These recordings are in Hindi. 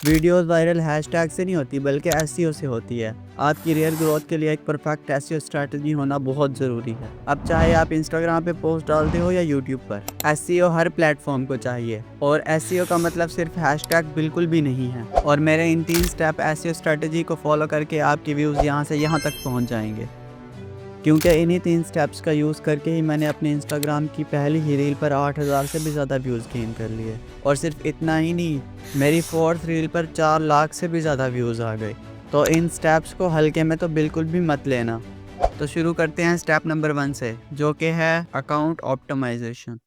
वीडियोस वायरल हैशटैग से नहीं होती बल्कि एसईओ से होती है। आपकी रियल ग्रोथ के लिए एक परफेक्ट एसईओ स्ट्रैटेजी होना बहुत ज़रूरी है। अब चाहे आप इंस्टाग्राम पे पोस्ट डालते हो या यूट्यूब पर, एसईओ हर प्लेटफॉर्म को चाहिए। और एसईओ का मतलब सिर्फ हैशटैग बिल्कुल भी नहीं है। और मेरे इन 3 स्टेप एसईओ स्ट्रैटेजी को फॉलो करके आपके व्यूज़ यहाँ से यहाँ तक पहुँच जाएंगे। क्योंकि इन्हीं 3 स्टेप्स का यूज़ करके ही मैंने अपने इंस्टाग्राम की पहली ही रील पर 8000 से भी ज़्यादा व्यूज़ गेन कर लिए। और सिर्फ इतना ही नहीं, मेरी 4th रील पर 4 लाख से भी ज़्यादा व्यूज़ आ गए। तो इन स्टेप्स को हल्के में तो बिल्कुल भी मत लेना। तो शुरू करते हैं स्टेप नंबर 1 से, जो कि है अकाउंट ऑप्टिमाइजेशन।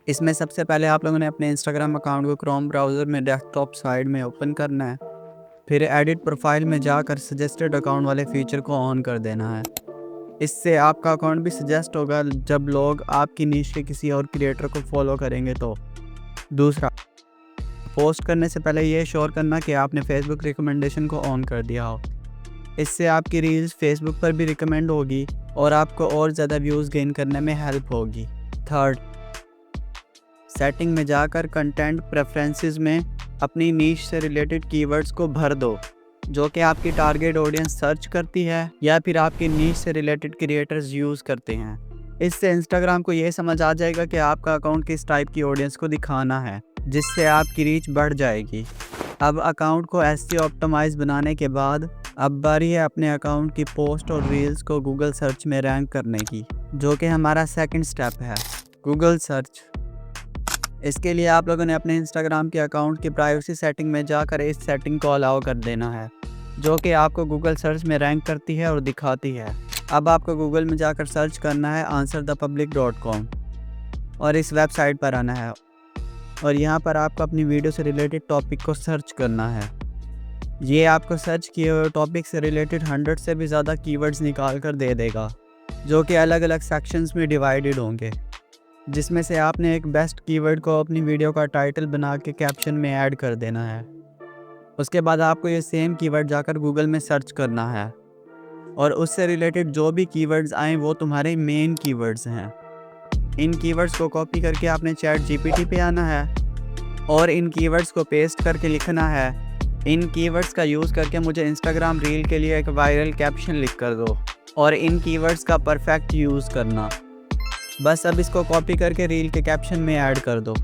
इसमें सबसे पहले आप लोगों ने अपने इंस्टाग्राम अकाउंट को क्रोम ब्राउज़र में डेस्कटॉप साइड में ओपन करना है। फिर एडिट प्रोफाइल में जाकर सजेस्टेड अकाउंट वाले फीचर को ऑन कर देना है। इससे आपका अकाउंट भी सजेस्ट होगा जब लोग आपकी नीश के किसी और क्रिएटर को फॉलो करेंगे तो। दूसरा, पोस्ट करने से पहले ये श्योर करना कि आपने फेसबुक रिकमेंडेशन को ऑन कर दिया हो। इससे आपकी रील्स फेसबुक पर भी रिकमेंड होगी और आपको और ज़्यादा व्यूज़ गेन करने में हेल्प होगी। थर्ड, सेटिंग में जाकर कंटेंट प्रेफरेंसेस में अपनी नीश से रिलेटेड कीवर्ड्स को भर दो जो कि आपकी टारगेट ऑडियंस सर्च करती है या फिर आपकी नीश से रिलेटेड क्रिएटर्स यूज़ करते हैं। इससे इंस्टाग्राम को ये समझ आ जाएगा कि आपका अकाउंट किस टाइप की ऑडियंस को दिखाना है, जिससे आपकी रीच बढ़ जाएगी। अब अकाउंट को एसईओ ऑप्टिमाइज बनाने के बाद अब बारी है अपने अकाउंट की पोस्ट और रील्स को गूगल सर्च में रैंक करने की, जो कि हमारा सेकंड स्टेप है, गूगल सर्च। इसके लिए आप लोगों ने अपने इंस्टाग्राम के अकाउंट की प्राइवेसी सेटिंग में जाकर इस सेटिंग को अलाउ कर देना है, जो कि आपको गूगल सर्च में रैंक करती है और दिखाती है। अब आपको गूगल में जाकर सर्च करना है answerthepublic.com और इस वेबसाइट पर आना है और यहाँ पर आपको अपनी वीडियो से रिलेटेड टॉपिक को सर्च करना है। ये आपको सर्च किए हुए टॉपिक से रिलेटेड 100 से भी ज़्यादा कीवर्ड्स निकाल कर दे देगा, जो कि अलग अलग सेक्शंस में डिवाइडेड होंगे, जिसमें से आपने एक बेस्ट कीवर्ड को अपनी वीडियो का टाइटल बना के कैप्शन में ऐड कर देना है। उसके बाद आपको ये सेम कीवर्ड जाकर गूगल में सर्च करना है और उससे रिलेटेड जो भी कीवर्ड्स आएँ वो तुम्हारे मेन कीवर्ड्स हैं। इन कीवर्ड्स को कॉपी करके आपने चैट जीपीटी पे आना है और इन कीवर्ड्स को पेस्ट करके लिखना है। इन कीवर्ड्स का यूज़ करके मुझे इंस्टाग्राम रील के लिए एक वायरल कैप्शन लिख कर दो और इन कीवर्ड्स का परफेक्ट यूज़ करना। बस अब इसको कॉपी करके रील के कैप्शन में ऐड कर दो।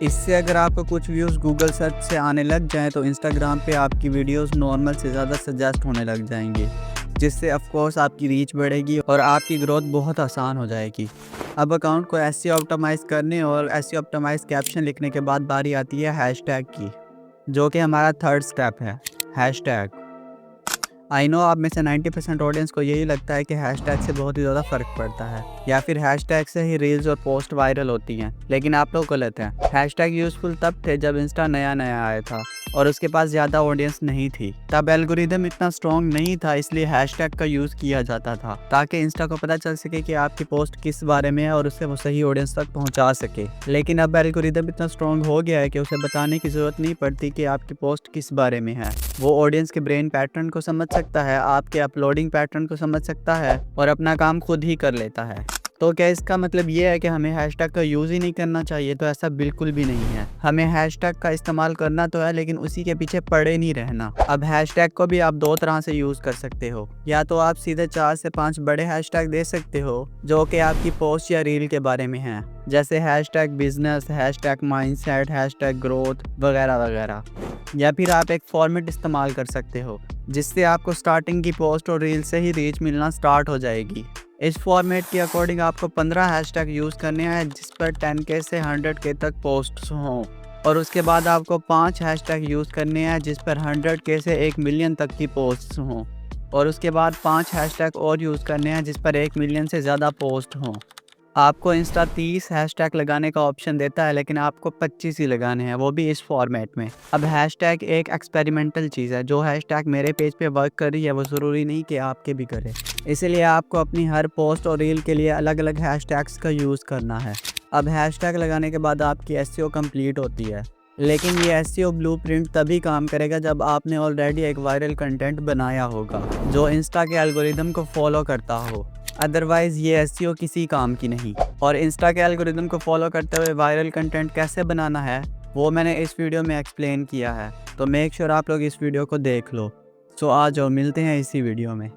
इससे अगर आपको कुछ व्यूज़ गूगल सर्च से आने लग जाएं तो इंस्टाग्राम पे आपकी वीडियोस नॉर्मल से ज़्यादा सजेस्ट होने लग जाएंगी, जिससे ऑफकोर्स आपकी रीच बढ़ेगी और आपकी ग्रोथ बहुत आसान हो जाएगी। अब अकाउंट को एसईओ ऑप्टिमाइज़ करने और एसईओ ऑप्टिमाइज़ कैप्शन लिखने के बाद बारी आती है हैशटैग की, जो कि हमारा थर्ड स्टेप है, हैशटैग। आई नो आप में से 90% ऑडियंस को यही लगता है कि हैशटैग से बहुत ही ज़्यादा फ़र्क पड़ता है या फिर हैशटैग से ही रील्स और पोस्ट वायरल होती हैं, लेकिन आप लोग गलत हैं। हैशटैग यूज़फुल तब थे जब इंस्टा नया नया आया था और उसके पास ज़्यादा ऑडियंस नहीं थी। तब एल्गोरिदम इतना स्ट्रॉन्ग नहीं था, इसलिए हैशटैग का यूज़ किया जाता था ताकि इंस्टा को पता चल सके कि आपकी पोस्ट किस बारे में है और उससे वो सही ऑडियंस तक पहुँचा सके। लेकिन अब एल्गोरिदम इतना स्ट्रॉन्ग हो गया है कि उसे बताने की ज़रूरत नहीं पड़ती कि आपकी पोस्ट किस बारे में है। वो ऑडियंस के ब्रेन पैटर्न को समझ सकता है, आपके अपलोडिंग पैटर्न को समझ सकता है और अपना काम खुद ही कर लेता है। तो क्या इसका मतलब ये है कि हमें हैशटैग का यूज़ ही नहीं करना चाहिए? तो ऐसा बिल्कुल भी नहीं है। हमें हैशटैग का इस्तेमाल करना तो है, लेकिन उसी के पीछे पड़े नहीं रहना। अब हैशटैग को भी आप 2 तरह से यूज़ कर सकते हो। या तो आप सीधे 4 से 5 बड़े हैशटैग दे सकते हो जो कि आपकी पोस्ट या रील के बारे में हैं, जैसे hashtag business, hashtag mindset, hashtag growth वगैरह वगैरह। या फिर आप एक फॉर्मेट इस्तेमाल कर सकते हो जिससे आपको स्टार्टिंग की पोस्ट और रील से ही रीच मिलना स्टार्ट हो जाएगी। इस फॉर्मेट के अकॉर्डिंग आपको 15 हैशटैग यूज़ करने हैं जिस पर 10K से 100K तक पोस्ट्स हों, और उसके बाद आपको 5 हैशटैग यूज़ करने हैं जिस पर 100K से 1 मिलियन तक की पोस्ट्स हों, और उसके बाद 5 हैशटैग और यूज़ करने हैं जिस पर 1 मिलियन से ज़्यादा पोस्ट हों। आपको इंस्टा 30 हैशटैग लगाने का ऑप्शन देता है, लेकिन आपको 25 ही लगाने हैं, वो भी इस फॉर्मेट में। अब हैशटैग एक एक्सपेरिमेंटल चीज़ है। जो हैशटैग मेरे पेज पे वर्क कर रही है वो ज़रूरी नहीं कि आपके भी करे, इसलिए आपको अपनी हर पोस्ट और रील के लिए अलग अलग हैशटैग्स का यूज़ करना है। अब हैशटैग लगाने के बाद आपकी एसईओ कंप्लीट होती है, लेकिन ये एसईओ ब्लूप्रिंट तभी काम करेगा जब आपने ऑलरेडी एक वायरल कंटेंट बनाया होगा जो इंस्टा के एल्गोरिदम को फॉलो करता हो। अदरवाइज़ ये एसईओ किसी काम की नहीं। और इंस्टा के एल्गोरिदम को फॉलो करते हुए वायरल कंटेंट कैसे बनाना है वो मैंने इस वीडियो में एक्सप्लेन किया है, तो मेक श्योर आप लोग इस वीडियो को देख लो। सो आ जाओ, मिलते हैं इसी वीडियो में।